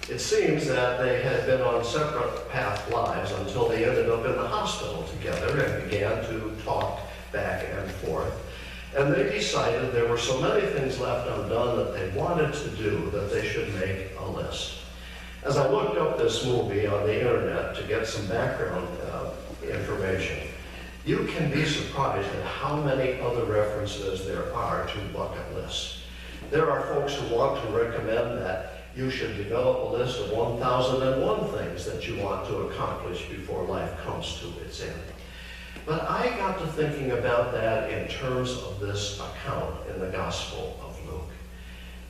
It seems that they had been on separate path lives until they ended up in the hospital together and began to talk back and forth. And they decided there were so many things left undone that they wanted to do that they should make a list. As I looked up this movie on the internet to get some background information, you can be surprised at how many other references there are to bucket lists. There are folks who want to recommend that you should develop a list of 1,001 things that you want to accomplish before life comes to its end. But I got to thinking about that in terms of this account in the Gospel of Luke.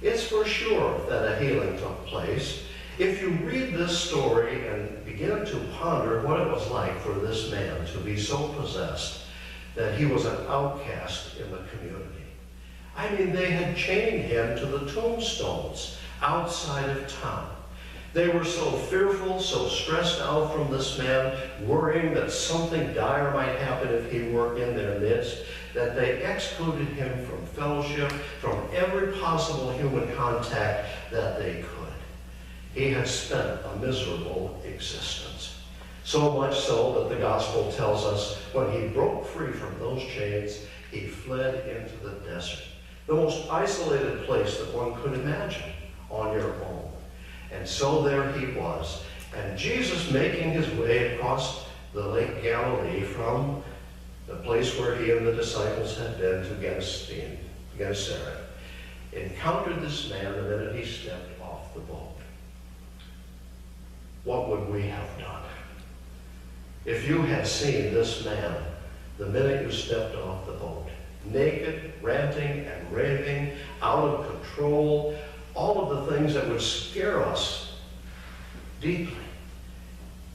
It's for sure that a healing took place. If you read this story and begin to ponder what it was like for this man to be so possessed that he was an outcast in the community. I mean, they had chained him to the tombstones outside of town. They were so fearful, so stressed out from this man, worrying that something dire might happen if he were in their midst, that they excluded him from fellowship, from every possible human contact that they could. He had spent a miserable existence. So much so that the gospel tells us when he broke free from those chains, he fled into the desert, the most isolated place that one could imagine on your own. And so there he was. And Jesus, making his way across the Lake Galilee from the place where he and the disciples had been to Gennesaret, encountered this man the minute he stepped off the boat. What would we have done if you had seen this man the minute you stepped off the boat? Naked, ranting and raving, out of control, all of the things that would scare us deeply.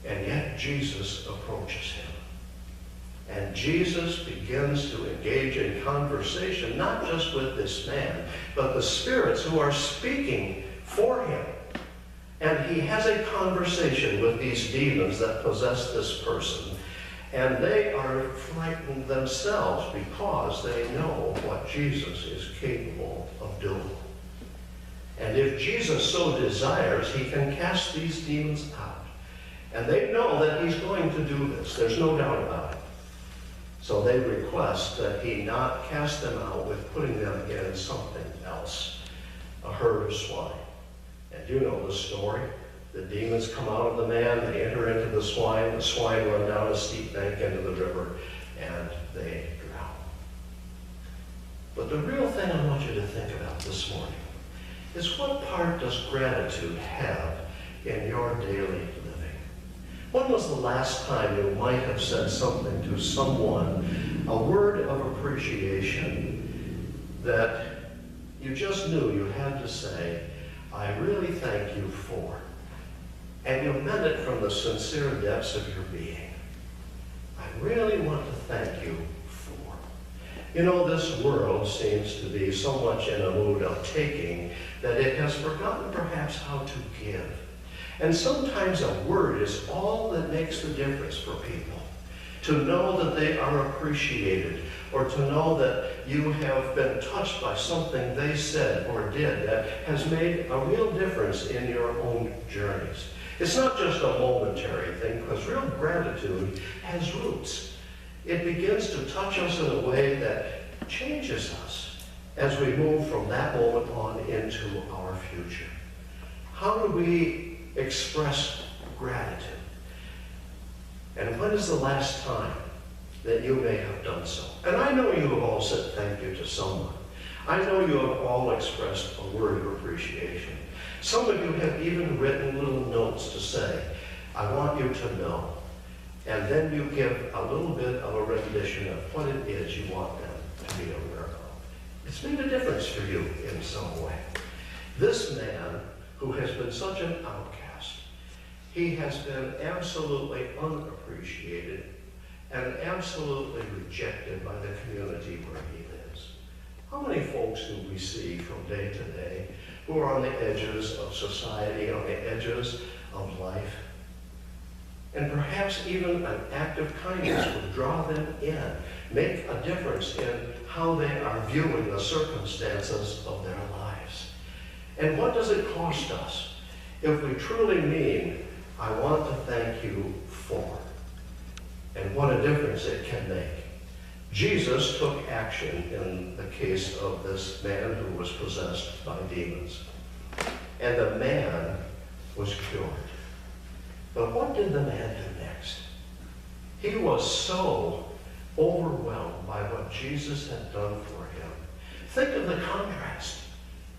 And yet Jesus approaches him. And Jesus begins to engage in conversation, not just with this man, but the spirits who are speaking for him. And he has a conversation with these demons that possess this person. And they are frightened themselves because they know what Jesus is capable of doing. And if Jesus so desires, he can cast these demons out. And they know that he's going to do this. There's no doubt about it. So they request that he not cast them out with putting them in something else, a herd of swine. And you know the story. The demons come out of the man, they enter into the swine run down a steep bank into the river, and they drown. But the real thing I want you to think about this morning is, what part does gratitude have in your daily living? When was the last time you might have said something to someone, a word of appreciation that you just knew you had to say, I really thank you for? And you meant it from the sincere depths of your being. I really want to thank you for. You know, this world seems to be so much in a mood of taking that it has forgotten perhaps how to give. And sometimes a word is all that makes the difference for people. To know that they are appreciated, or to know that you have been touched by something they said or did that has made a real difference in your own journeys. It's not just a momentary thing, because real gratitude has roots. It begins to touch us in a way that changes us as we move from that moment on into our future. How do we express gratitude? And when is the last time that you may have done so? And I know you have all said thank you to someone. I know you have all expressed a word of appreciation. Some of you have even written little notes to say, I want you to know. And then you give a little bit of a rendition of what it is you want them to be aware of. It's made a difference for you in some way. This man, who has been such an outcast, he has been absolutely unappreciated and absolutely rejected by the community where he lives. How many folks do we see from day to day who are on the edges of society, on the edges of life? And perhaps even an act of kindness would draw them in, make a difference in how they are viewing the circumstances of their lives. And what does it cost us? if we truly mean, I want to thank you for, and what a difference it can make. Jesus took action in the case of this man who was possessed by demons. And the man was cured. But what did the man do next? He was so overwhelmed by what Jesus had done for him. Think of the contrast.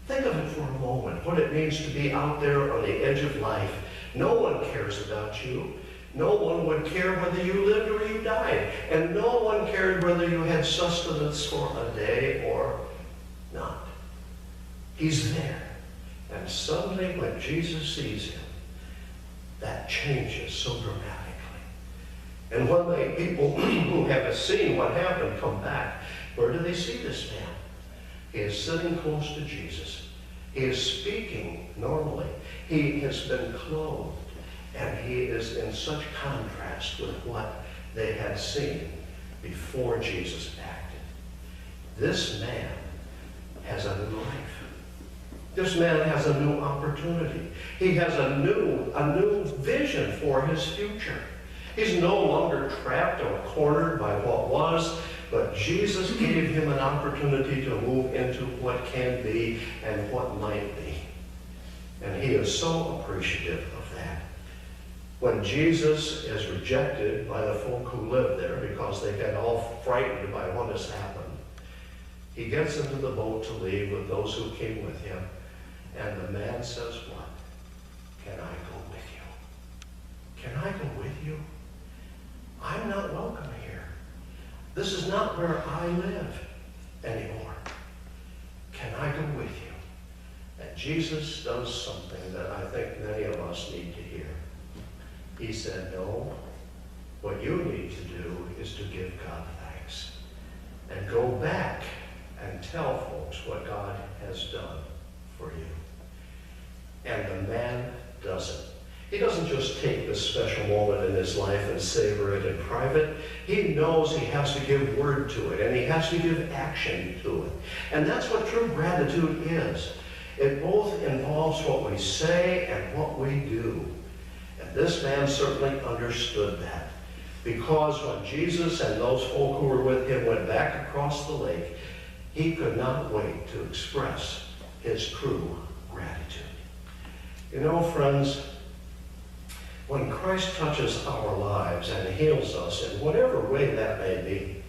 Think of it for a moment, what it means to be out there on the edge of life. No one cares about you. No one would care whether you lived or you died. And no one cared whether you had sustenance for a day or not. He's there. And suddenly when Jesus sees him, that changes so dramatically. And when the people who have seen what happened come back, where do they see this man? He is sitting close to Jesus. He is speaking normally. He has been clothed. And he is in such contrast with what they had seen before Jesus acted. This man has a new life. This man has a new opportunity. He has a new vision for his future. He's no longer trapped or cornered by what was, but Jesus gave him an opportunity to move into what can be and what might be. And he is so appreciative of that. When Jesus is rejected by the folk who lived there because they get all frightened by what has happened, he gets into the boat to leave with those who came with him. And the man says, what? Can I go with you? Can I go with you? I'm not welcome here. This is not where I live anymore. Can I go with you? And Jesus does something that I think many of us need to hear. He said, no, what you need to do is to give God thanks and go back and tell folks what God has done for you. And the man does it. He doesn't just take this special moment in his life and savor it in private. He knows he has to give word to it, and he has to give action to it. And that's what true gratitude is. It both involves what we say and what we do. And this man certainly understood that, because when Jesus and those folk who were with him went back across the lake, he could not wait to express his true gratitude. You know, friends, when Christ touches our lives and heals us in whatever way that may be,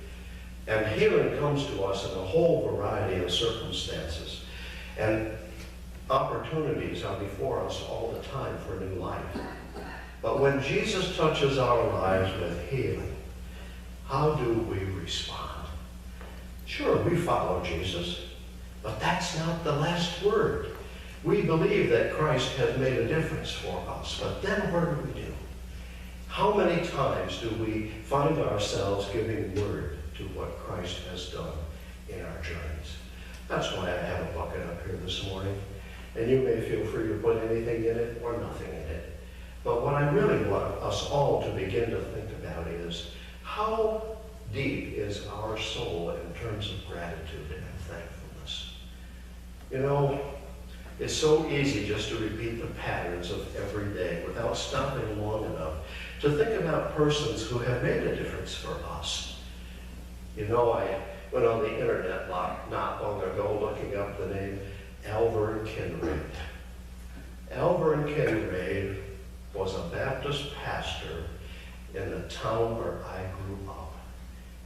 and healing comes to us in a whole variety of circumstances, and opportunities are before us all the time for new life. But when Jesus touches our lives with healing, how do we respond? Sure, we follow Jesus, but that's not the last word. We believe that Christ has made a difference for us, but then what do we do? How many times do we find ourselves giving word to what Christ has done in our journeys? That's why I have a bucket up here this morning, and you may feel free to put anything in it or nothing in it. But what I really want us all to begin to think about is, how deep is our soul in terms of gratitude and thankfulness? You know, it's so easy just to repeat the patterns of every day without stopping long enough to think about persons who have made a difference for us. You know, I went on the internet not long ago looking up the name Alvern Kinraid. Alvern Kinraid was a Baptist pastor in the town where I grew up.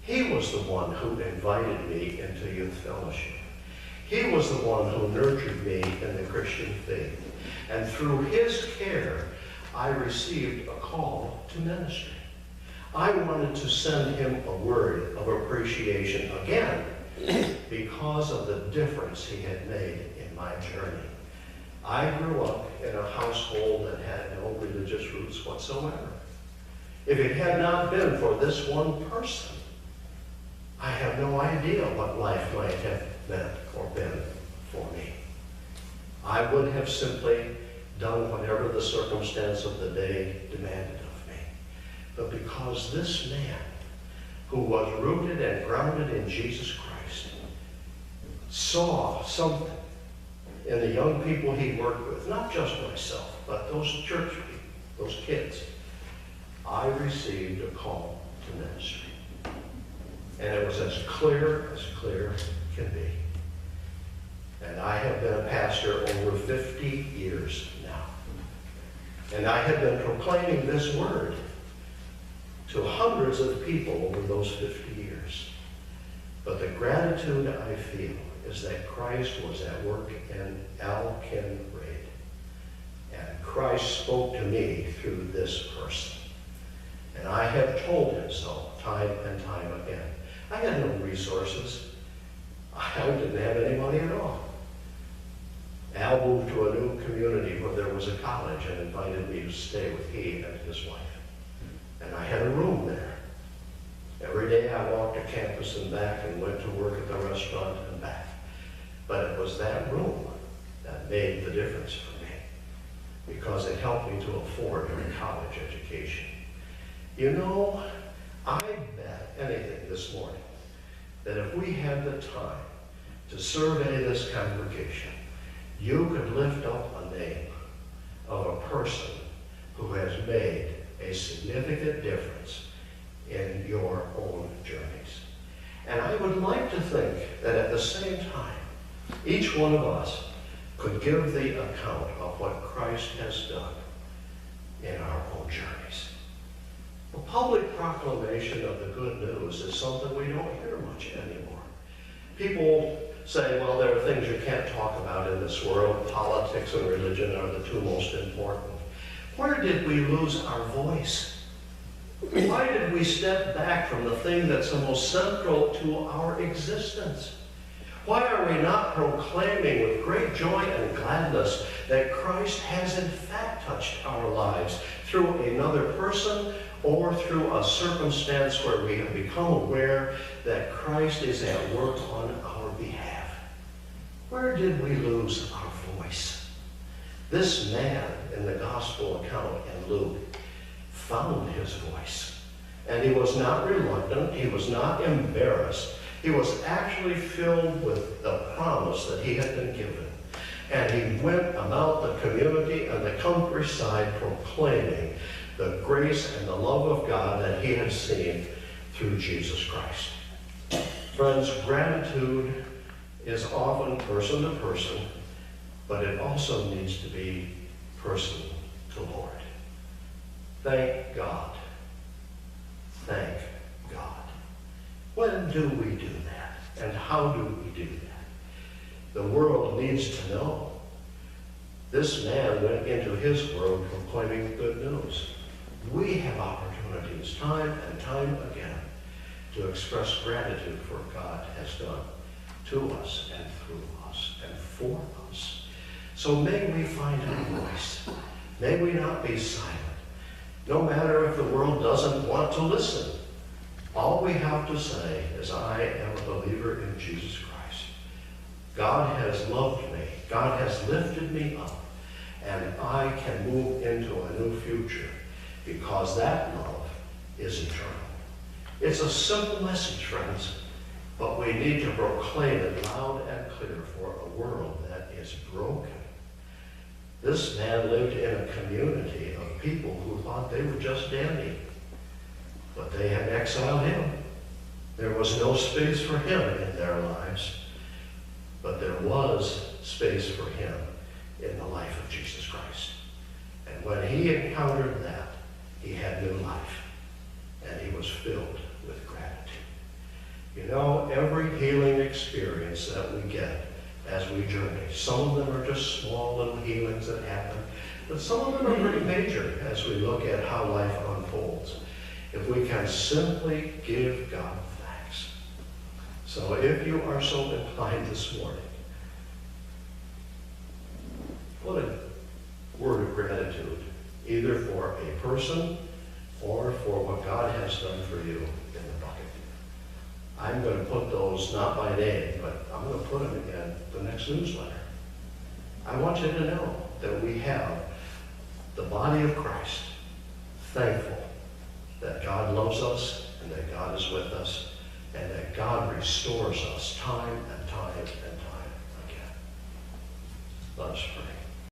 He was the one who invited me into youth fellowship. He was the one who nurtured me in the Christian faith. And through his care, I received a call to ministry. I wanted to send him a word of appreciation again because of the difference he had made in my journey. I grew up in a household that had no religious roots whatsoever. If it had not been for this one person, I have no idea what life might have meant or been for me. I would have simply done whatever the circumstance of the day demanded of me. But because this man, who was rooted and grounded in Jesus Christ, saw something in the young people he worked with, not just myself, but those church people, those kids, I received a call to ministry. And it was as clear can be. And I have been a pastor over 50 years now. And I have been proclaiming this word to hundreds of people over those 50 years. But the gratitude I feel is that Christ was at work in Al-Kinraid. And Christ spoke to me through this person. And I have told him so time and time again. I had no resources. I didn't have any money at all. Al moved to a new community where there was a college and invited me to stay with he and his wife. And I had a room there. Every day I walked to campus and back and went to work at the restaurant and back. But it was that room that made the difference for me because it helped me to afford a college education. You know, I bet anything this morning that if we had the time to survey this congregation, you could lift up a name of a person who has made a significant difference in your own journeys. And I would like to think that at the same time, each one of us could give the account of what Christ has done in our own journeys. The public proclamation of the good news is something we don't hear much anymore. People say, well, there are things you can't talk about in this world. Politics and religion are the two most important. Where did we lose our voice? Why did we step back from the thing that's the most central to our existence? Why are we not proclaiming with great joy and gladness that Christ has in fact touched our lives through another person or through a circumstance where we have become aware that Christ is at work on our behalf? Where did we lose our voice? This man in the gospel account in Luke found his voice. And he was not reluctant. He was not embarrassed. He was actually filled with the promise that he had been given. And he went about the community and the countryside proclaiming the grace and the love of God that he had seen through Jesus Christ. Friends, gratitude is often person to person, but it also needs to be person to Lord. Thank God. Thank God. When do we do that? And how do we do that? The world needs to know. This man went into his world proclaiming good news. We have opportunities time and time again to express gratitude for what God has done to us and through us and for us. So may we find our voice. May we not be silent. No matter if the world doesn't want to listen. All we have to say is, I am a believer in Jesus Christ. God has loved me. God has lifted me up. And I can move into a new future because that love is eternal. It's a simple message, friends, but we need to proclaim it loud and clear for a world that is broken. This man lived in a community of people who thought they were just dandy, but they had exiled him. There was no space for him in their lives, but there was space for him in the life of Jesus Christ. And when he encountered that, he had new life, and he was filled with gratitude. You know, every healing experience that we get as we journey, some of them are just small little healings that happen, but some of them are pretty major as we look at how life unfolds. If we can simply give God thanks. So if you are so inclined this morning, what a word of gratitude, either for a person or for what God has done for you in the bucket. I'm going to put those not by name, but I'm going to put them in the next newsletter. I want you to know that we have the body of Christ thankful that God loves us and that God is with us and that God restores us time and time and time again. Let us pray.